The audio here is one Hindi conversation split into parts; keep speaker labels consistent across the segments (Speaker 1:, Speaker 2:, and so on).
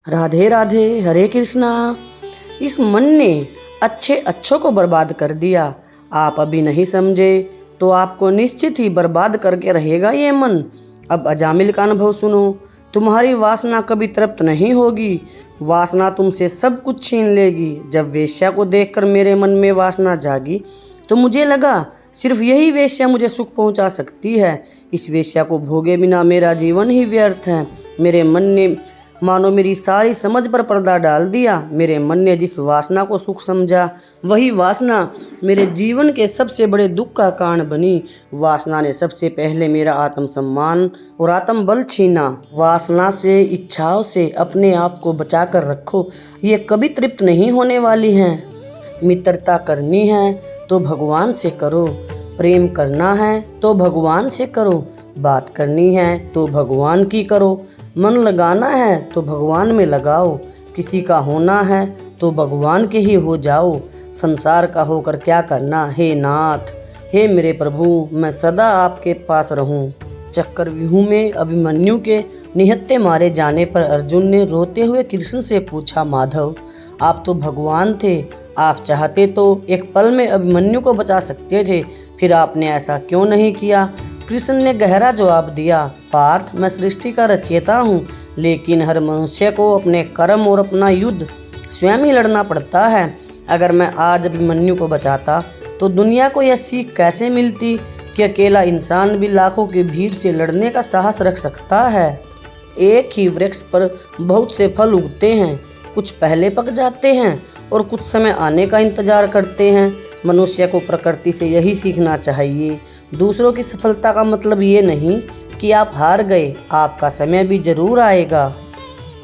Speaker 1: राधे राधे, हरे कृष्णा। इस मन ने अच्छे अच्छों को बर्बाद कर दिया। आप अभी नहीं समझे तो आपको निश्चित ही बर्बाद करके रहेगा ये मन। अब अजामिल का अनुभव सुनो। तुम्हारी वासना कभी तृप्त नहीं होगी। वासना तुमसे सब कुछ छीन लेगी। जब वेश्या को देखकर मेरे मन में वासना जागी तो मुझे लगा सिर्फ यही वेश्या मुझे सुख पहुंचा सकती है। इस वेश्या को भोगे बिना मेरा जीवन ही व्यर्थ है। मेरे मन ने मानो मेरी सारी समझ पर पर्दा डाल दिया। मेरे मन ने जिस वासना को सुख समझा वही वासना मेरे जीवन के सबसे बड़े दुख का कारण बनी। वासना ने सबसे पहले मेरा आत्मसम्मान और आत्मबल छीना। वासना से, इच्छाओं से अपने आप को बचा कर रखो। ये कभी तृप्त नहीं होने वाली हैं। मित्रता करनी है तो भगवान से करो। प्रेम करना है तो भगवान से करो। बात करनी है तो भगवान की करो। मन लगाना है तो भगवान में लगाओ। किसी का होना है तो भगवान के ही हो जाओ। संसार का होकर क्या करना। हे नाथ, हे मेरे प्रभु, मैं सदा आपके पास रहूं। चक्रव्यूह में अभिमन्यु के निहत्थे मारे जाने पर अर्जुन ने रोते हुए कृष्ण से पूछा, माधव आप तो भगवान थे, आप चाहते तो एक पल में अभिमन्यु को बचा सकते थे, फिर आपने ऐसा क्यों नहीं किया। कृष्ण ने गहरा जवाब दिया, पार्थ मैं सृष्टि का रचयिता हूँ, लेकिन हर मनुष्य को अपने कर्म और अपना युद्ध स्वयं ही लड़ना पड़ता है। अगर मैं आज अभिमन्यु को बचाता तो दुनिया को यह सीख कैसे मिलती कि अकेला इंसान भी लाखों की भीड़ से लड़ने का साहस रख सकता है। एक ही वृक्ष पर बहुत से फल उगते हैं, कुछ पहले पक जाते हैं और कुछ समय आने का इंतजार करते हैं। मनुष्य को प्रकृति से यही सीखना चाहिए। दूसरों की सफलता का मतलब ये नहीं कि आप हार गए, आपका समय भी जरूर आएगा।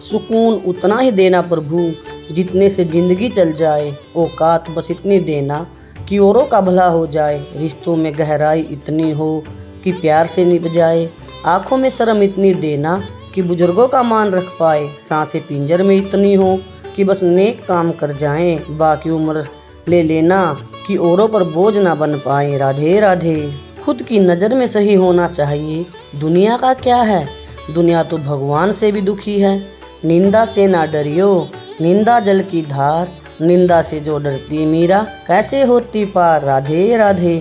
Speaker 1: सुकून उतना ही देना प्रभु जितने से जिंदगी चल जाए। औकात बस इतनी देना कि औरों का भला हो जाए। रिश्तों में गहराई इतनी हो कि प्यार से निभ जाए। आँखों में शर्म इतनी देना कि बुजुर्गों का मान रख पाए। सांसें पिंजर में इतनी हो कि बस नेक काम कर जाएं। बाकी उम्र ले लेना कि औरों पर बोझ ना बन पाए। राधे राधे। खुद की नज़र में सही होना चाहिए। दुनिया का क्या है, दुनिया तो भगवान से भी दुखी है। निंदा से ना डरियो, निंदा जल की धार। निंदा से जो डरती मीरा, कैसे होती पार। राधे राधे।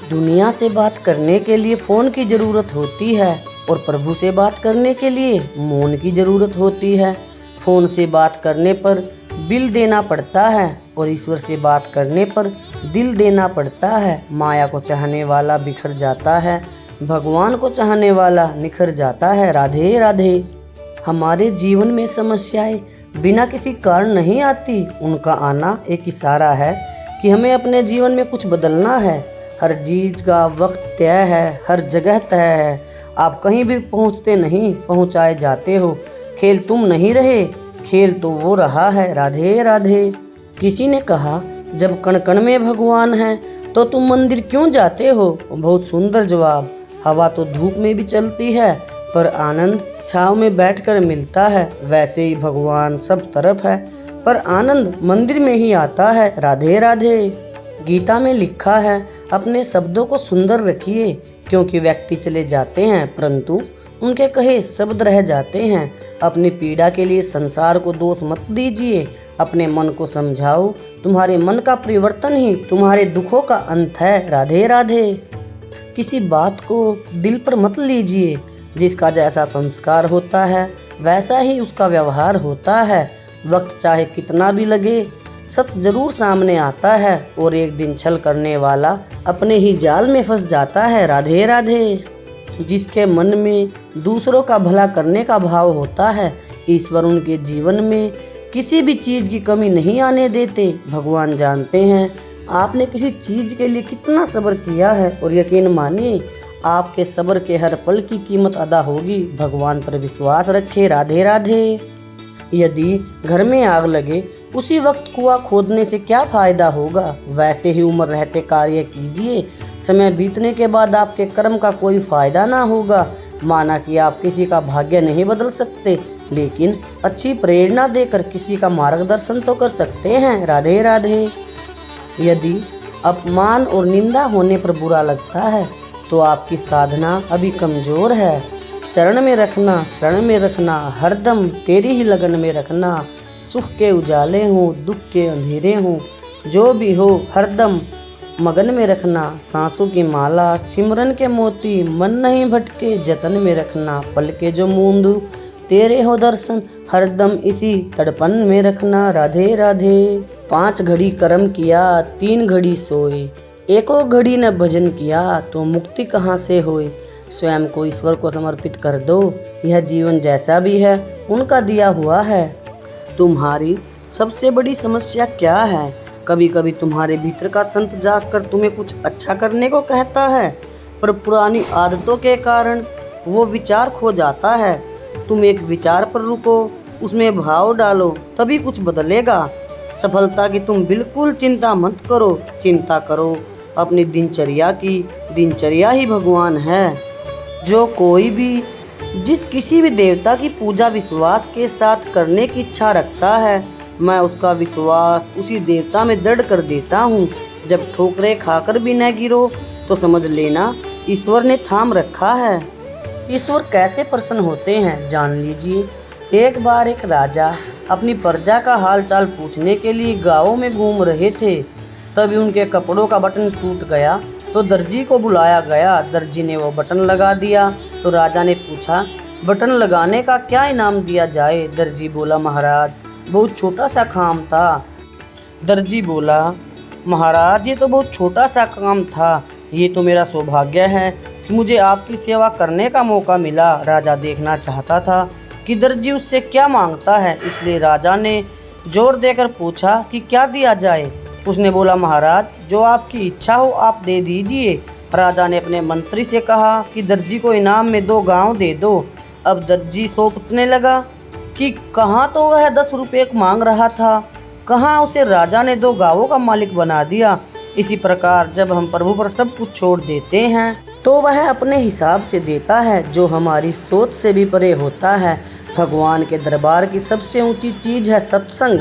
Speaker 1: दुनिया से बात करने के लिए फ़ोन की ज़रूरत होती है और प्रभु से बात करने के लिए मौन की ज़रूरत होती है। फ़ोन से बात करने पर बिल देना पड़ता है और ईश्वर से बात करने पर दिल देना पड़ता है। माया को चाहने वाला बिखर जाता है, भगवान को चाहने वाला निखर जाता है। राधे राधे। हमारे जीवन में समस्याएं बिना किसी कारण नहीं आती, उनका आना एक इशारा है कि हमें अपने जीवन में कुछ बदलना है। हर चीज़ का वक्त तय है, हर जगह तय है। आप कहीं भी पहुंचते नहीं, पहुंचाए जाते हो। खेल तुम नहीं रहे, खेल तो वो रहा है। राधे राधे। किसी ने कहा, जब कण कण में भगवान है तो तुम मंदिर क्यों जाते हो। बहुत सुंदर जवाब। हवा तो धूप में भी चलती है पर आनंद छाँव में बैठकर मिलता है। वैसे ही भगवान सब तरफ है पर आनंद मंदिर में ही आता है। राधे राधे। गीता में लिखा है, अपने शब्दों को सुंदर रखिए क्योंकि व्यक्ति चले जाते हैं परंतु उनके कहे शब्द रह जाते हैं। अपनी पीड़ा के लिए संसार को दोष मत दीजिए, अपने मन को समझाओ। तुम्हारे मन का परिवर्तन ही तुम्हारे दुखों का अंत है। राधे राधे। किसी बात को दिल पर मत लीजिए। जिसका जैसा संस्कार होता है वैसा ही उसका व्यवहार होता है। वक्त चाहे कितना भी लगे, सच जरूर सामने आता है और एक दिन छल करने वाला अपने ही जाल में फंस जाता है। राधे राधे। जिसके मन में दूसरों का भला करने का भाव होता है, ईश्वर उनके जीवन में किसी भी चीज़ की कमी नहीं आने देते। भगवान जानते हैं आपने किसी चीज़ के लिए कितना सब्र किया है और यकीन मानिए आपके सब्र के हर पल की कीमत अदा होगी। भगवान पर विश्वास रखें। राधे राधे। यदि घर में आग लगे उसी वक्त कुआं खोदने से क्या फ़ायदा होगा। वैसे ही उम्र रहते कार्य कीजिए, समय बीतने के बाद आपके कर्म का कोई फ़ायदा ना होगा। माना कि आप किसी का भाग्य नहीं बदल सकते, लेकिन अच्छी प्रेरणा देकर किसी का मार्गदर्शन तो कर सकते हैं। राधे राधे। यदि अपमान और निंदा होने पर बुरा लगता है तो आपकी साधना अभी कमज़ोर है। चरण में रखना, शरण में रखना, हरदम तेरी ही लगन में रखना। सुख के उजाले हों, दुख के अंधेरे हों, जो भी हो हरदम मगन में रखना। सांसों की माला, सिमरन के मोती, मन नहीं भटके जतन में रखना। पल के जो मूंद तेरे हो दर्शन, हरदम इसी तड़पन में रखना। राधे राधे। 5 घड़ी कर्म किया, 3 घड़ी सोए, एको घड़ी न भजन किया, तो मुक्ति कहाँ से होए। स्वयं को ईश्वर को समर्पित कर दो, यह जीवन जैसा भी है उनका दिया हुआ है। तुम्हारी सबसे बड़ी समस्या क्या है? कभी कभी तुम्हारे भीतर का संत जाग कर तुम्हें कुछ अच्छा करने को कहता है, पर पुरानी आदतों के कारण वो विचार खो जाता है। तुम एक विचार पर रुको, उसमें भाव डालो, तभी कुछ बदलेगा। सफलता की तुम बिल्कुल चिंता मत करो, चिंता करो अपनी दिनचर्या की। दिनचर्या ही भगवान है। जो कोई भी जिस किसी भी देवता की पूजा विश्वास के साथ करने की इच्छा रखता है, मैं उसका विश्वास उसी देवता में दृढ़ कर देता हूँ। जब ठोकरें खाकर भी न गिरो तो समझ लेना ईश्वर ने थाम रखा है। ईश्वर कैसे प्रसन्न होते हैं जान लीजिए। एक बार एक राजा अपनी प्रजा का हालचाल पूछने के लिए गाँव में घूम रहे थे। तभी उनके कपड़ों का बटन टूट गया तो दर्जी को बुलाया गया। दर्जी ने वो बटन लगा दिया तो राजा ने पूछा, बटन लगाने का क्या इनाम दिया जाए? दर्जी बोला, महाराज बहुत छोटा सा काम था। दर्जी बोला, महाराज ये तो बहुत छोटा सा काम था, ये तो मेरा सौभाग्य है कि मुझे आपकी सेवा करने का मौका मिला। राजा देखना चाहता था कि दर्जी उससे क्या मांगता है, इसलिए राजा ने जोर देकर पूछा कि क्या दिया जाए। उसने बोला, महाराज जो आपकी इच्छा हो आप दे दीजिए। राजा ने अपने मंत्री से कहा कि दर्जी को इनाम में 2 गांव दे दो। अब दर्जी सोचने लगा कि कहाँ तो वह 10 रुपये मांग रहा था, कहाँ उसे राजा ने 2 गांवों का मालिक बना दिया। इसी प्रकार जब हम प्रभु पर सब कुछ छोड़ देते हैं तो वह अपने हिसाब से देता है, जो हमारी सोच से भी परे होता है। भगवान के दरबार की सबसे ऊंची चीज़ है सत्संग।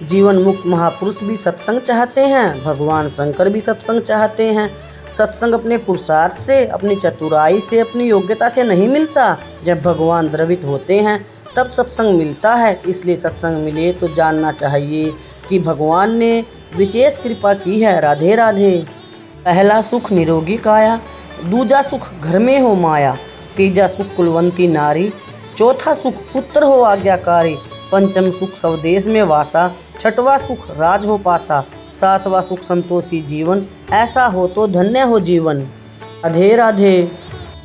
Speaker 1: जीवन मुक्त महापुरुष भी सत्संग चाहते हैं, भगवान शंकर भी सत्संग चाहते हैं। सत्संग अपने पुरुषार्थ से, अपनी चतुराई से, अपनी योग्यता से नहीं मिलता। जब भगवान द्रवित होते हैं तब सत्संग मिलता है। इसलिए सत्संग मिले तो जानना चाहिए कि भगवान ने विशेष कृपा की है। राधे राधे। पहला सुख निरोगी काया, दूजा सुख घर में हो माया, तीजा सुख कुलवंती नारी, चौथा सुख पुत्र हो आज्ञाकारी, पंचम सुख स्वदेश में वासा, छठवां सुख राज हो पासा, सातवां सुख संतोषी जीवन, ऐसा हो तो धन्य हो जीवन। राधे राधे।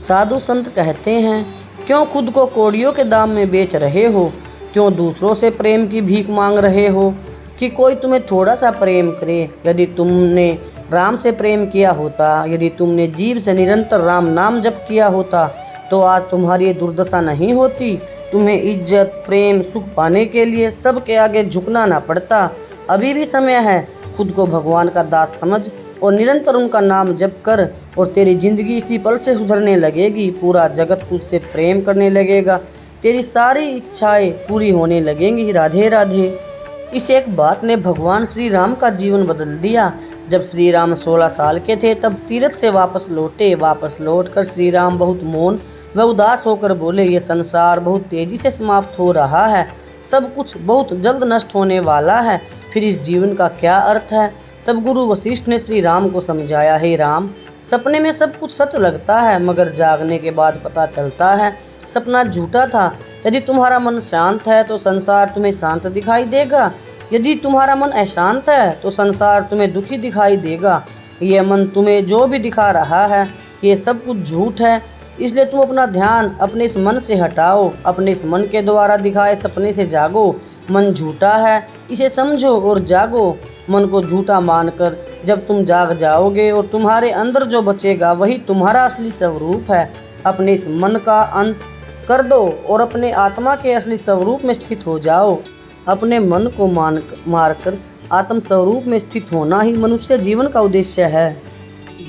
Speaker 1: साधु संत कहते हैं, क्यों खुद को कौड़ियों के दाम में बेच रहे हो? क्यों दूसरों से प्रेम की भीख मांग रहे हो कि कोई तुम्हें थोड़ा सा प्रेम करे? यदि तुमने राम से प्रेम किया होता, यदि तुमने जीव से निरंतर राम नाम जप किया होता, तो आज तुम्हारी ये दुर्दशा नहीं होती। तुम्हें इज्जत, प्रेम, सुख पाने के लिए सबके आगे झुकना ना पड़ता। अभी भी समय है, खुद को भगवान का दास समझ और निरंतर उनका नाम जप कर, और तेरी जिंदगी इसी पल से सुधरने लगेगी। पूरा जगत तुझसे प्रेम करने लगेगा, तेरी सारी इच्छाएं पूरी होने लगेंगी। राधे राधे। इस एक बात ने भगवान श्री राम का जीवन बदल दिया। जब श्री राम 16 साल के थे तब तीर्थ से वापस लौटे। वापस लौटकर श्री राम बहुत मौन व उदास होकर बोले, ये संसार बहुत तेजी से समाप्त हो रहा है, सब कुछ बहुत जल्द नष्ट होने वाला है, फिर इस जीवन का क्या अर्थ है? तब गुरु वशिष्ठ ने श्री राम को समझाया, हे राम, सपने में सब कुछ सच लगता है, मगर जागने के बाद पता चलता है सपना झूठा था। यदि तुम्हारा मन शांत है तो संसार तुम्हें शांत दिखाई देगा, यदि तुम्हारा मन अशांत है तो संसार तुम्हें दुखी दिखाई देगा। ये मन तुम्हें जो भी दिखा रहा है ये सब कुछ झूठ है, इसलिए तुम अपना ध्यान अपने इस मन से हटाओ, अपने इस मन के द्वारा दिखाए सपने से जागो। मन झूठा है, इसे समझो और जागो। मन को झूठा मानकर जब तुम जाग जाओगे और तुम्हारे अंदर जो बचेगा वही तुम्हारा असली स्वरूप है। अपने इस मन का अंत कर दो और अपने आत्मा के असली स्वरूप में स्थित हो जाओ। अपने मन को मारकर आत्म स्वरूप में स्थित होना ही मनुष्य जीवन का उद्देश्य है।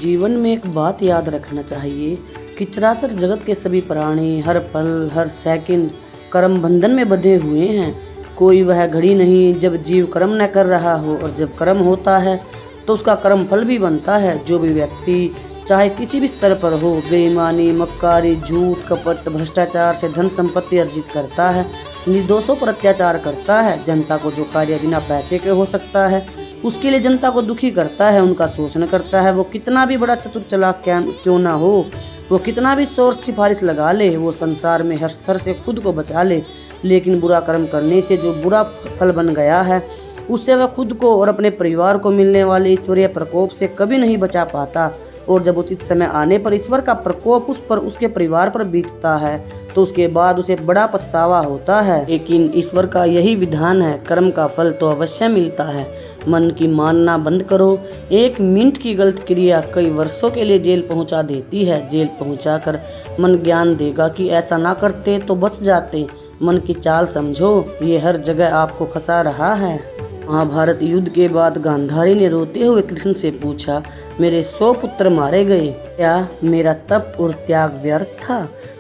Speaker 1: जीवन में एक बात याद रखना चाहिए कि चराचर जगत के सभी प्राणी हर पल हर सेकंड कर्म बंधन में बंधे हुए हैं। कोई वह घड़ी नहीं जब जीव कर्म न कर रहा हो, और जब कर्म होता है तो उसका कर्म फल भी बनता है। जो भी व्यक्ति चाहे किसी भी स्तर पर हो। बेईमानी, मक्कारी, झूठ, कपट, भ्रष्टाचार से धन संपत्ति अर्जित करता है, निर्दोषों पर अत्याचार करता है, जनता को जो कार्य बिना पैसे के हो सकता है उसके लिए जनता को दुखी करता है, उनका शोषण करता है। वो कितना भी बड़ा चतुर चालाक क्यों ना हो, वो कितना भी शोर सिफारिश लगा ले, वो संसार में हर स्तर से खुद को बचा ले, लेकिन बुरा कर्म करने से जो बुरा फल बन गया है उससे वह खुद को और अपने परिवार को मिलने वाले ईश्वरीय प्रकोप से कभी नहीं बचा पाता। और जब उचित समय आने पर ईश्वर का प्रकोप उस पर, उसके परिवार पर बीतता है तो उसके बाद उसे बड़ा पछतावा होता है। लेकिन ईश्वर का यही विधान है, कर्म का फल तो अवश्य मिलता है। मन की मानना बंद करो। 1 मिनट की गलत क्रिया कई वर्षों के लिए जेल पहुंचा देती है। जेल पहुंचाकर मन ज्ञान देगा कि ऐसा ना करते तो बच जाते। मन की चाल समझो, ये हर जगह आपको फंसा रहा है। महाभारत युद्ध के बाद गांधारी ने रोते हुए कृष्ण से पूछा, मेरे 100 पुत्र मारे गए, क्या मेरा तप और त्याग व्यर्थ था?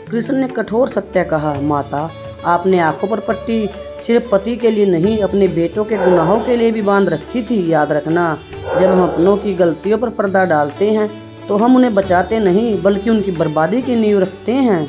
Speaker 1: कृष्ण ने कठोर सत्य कहा, माता आपने आंखों पर पट्टी सिर्फ पति के लिए नहीं, अपने बेटों के गुनाहों के लिए भी बांध रखी थी। याद रखना, जब हम अपनों की गलतियों पर पर्दा डालते हैं तो हम उन्हें बचाते नहीं बल्कि उनकी बर्बादी की नींव रखते हैं।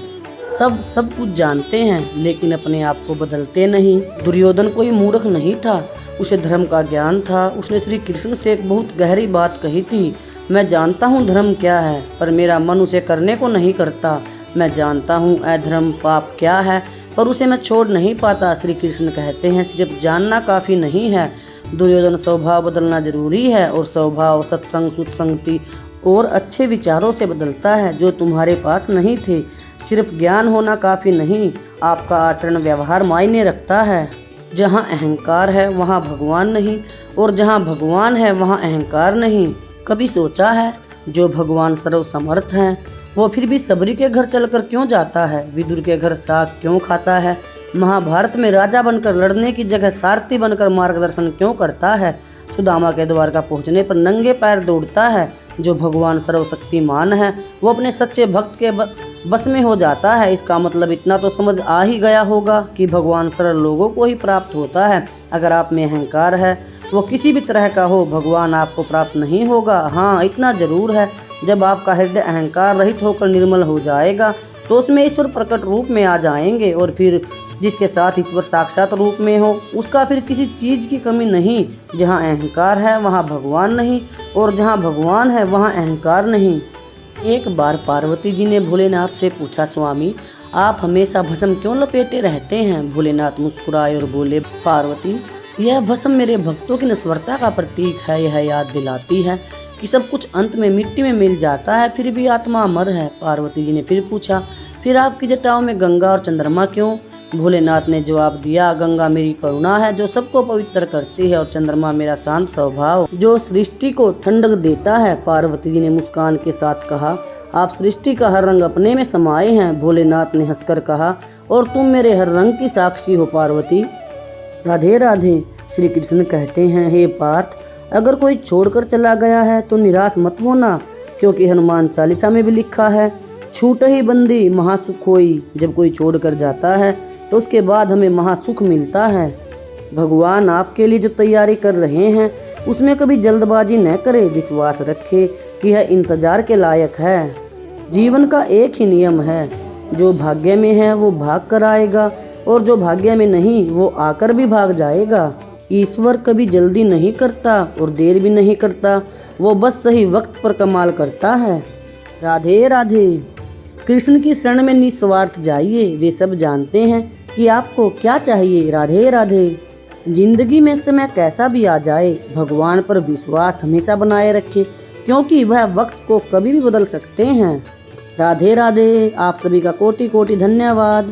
Speaker 1: सब कुछ जानते हैं लेकिन अपने आप को बदलते नहीं। दुर्योधन कोई मूर्ख नहीं था, उसे धर्म का ज्ञान था। उसने श्री कृष्ण से एक बहुत गहरी बात कही थी, मैं जानता हूँ धर्म क्या है पर मेरा मन उसे करने को नहीं करता। मैं जानता हूँ अधर्म पाप क्या है पर उसे मैं छोड़ नहीं पाता। श्री कृष्ण कहते हैं सिर्फ जानना काफ़ी नहीं है। दुर्योधन, स्वभाव बदलना जरूरी है और स्वभाव सत्संग, सुसंगति और अच्छे विचारों से बदलता है जो तुम्हारे पास नहीं थे। सिर्फ ज्ञान होना काफ़ी नहीं, आपका आचरण व्यवहार मायने रखता है। जहाँ अहंकार है वहाँ भगवान नहीं और जहाँ भगवान है वहाँ अहंकार नहीं। कभी सोचा है जो भगवान सर्वसमर्थ हैं वो फिर भी सबरी के घर चलकर क्यों जाता है? विदुर के घर साग क्यों खाता है? महाभारत में राजा बनकर लड़ने की जगह सारथी बनकर मार्गदर्शन क्यों करता है? सुदामा के द्वारका पहुँचने पर नंगे पैर दौड़ता है। जो भगवान सर्वशक्तिमान है वो अपने सच्चे भक्त के बस में हो जाता है। इसका मतलब इतना तो समझ आ ही गया होगा कि भगवान सरल लोगों को ही प्राप्त होता है। अगर आप में अहंकार है वो किसी भी तरह का हो, भगवान आपको प्राप्त नहीं होगा। हाँ, इतना जरूर है, जब आपका हृदय अहंकार रहित होकर निर्मल हो जाएगा तो उसमें ईश्वर प्रकट रूप में आ जाएंगे। और फिर जिसके साथ ईश्वर साक्षात रूप में हो उसका फिर किसी चीज़ की कमी नहीं। जहाँ अहंकार है वहाँ भगवान नहीं और जहाँ भगवान है वहाँ अहंकार नहीं। एक बार पार्वती जी ने भोलेनाथ से पूछा, स्वामी आप हमेशा भस्म क्यों लपेटे रहते हैं? भोलेनाथ मुस्कुराए और बोले, पार्वती यह भस्म मेरे भक्तों की नश्वरता का प्रतीक है। यह याद दिलाती है कि सब कुछ अंत में मिट्टी में मिल जाता है, फिर भी आत्मा अमर है। पार्वती जी ने फिर पूछा, फिर आपकी जटाओं में गंगा और चंद्रमा क्यों? भोलेनाथ ने जवाब दिया, गंगा मेरी करुणा है जो सबको पवित्र करती है और चंद्रमा मेरा शांत स्वभाव जो सृष्टि को ठंडक देता है। पार्वती जी ने मुस्कान के साथ कहा, आप सृष्टि का हर रंग अपने में समाये हैं। भोलेनाथ ने हंसकर कहा, और तुम मेरे हर रंग की साक्षी हो पार्वती। राधे राधे। श्री कृष्ण कहते हैं, हे पार्थ, अगर कोई छोड़कर चला गया है तो निराश मत होना, क्योंकि हनुमान चालीसा में भी लिखा है, छूट ही बंदी महासुख होई। जब कोई छोड़कर जाता है तो उसके बाद हमें महासुख मिलता है। भगवान आपके लिए जो तैयारी कर रहे हैं उसमें कभी जल्दबाजी न करे। विश्वास रखे कि यह इंतजार के लायक है। जीवन का एक ही नियम है, जो भाग्य में है वो भाग कर आएगा और जो भाग्य में नहीं वो आकर भी भाग जाएगा। ईश्वर कभी जल्दी नहीं करता और देर भी नहीं करता, वो बस सही वक्त पर कमाल करता है। राधे राधे। कृष्ण की शरण में निस्वार्थ जाइए, वे सब जानते हैं कि आपको क्या चाहिए। राधे राधे। जिंदगी में समय कैसा भी आ जाए, भगवान पर विश्वास हमेशा बनाए रखें, क्योंकि वह वक्त को कभी भी बदल सकते हैं। राधे राधे। आप सभी का कोटि कोटि धन्यवाद।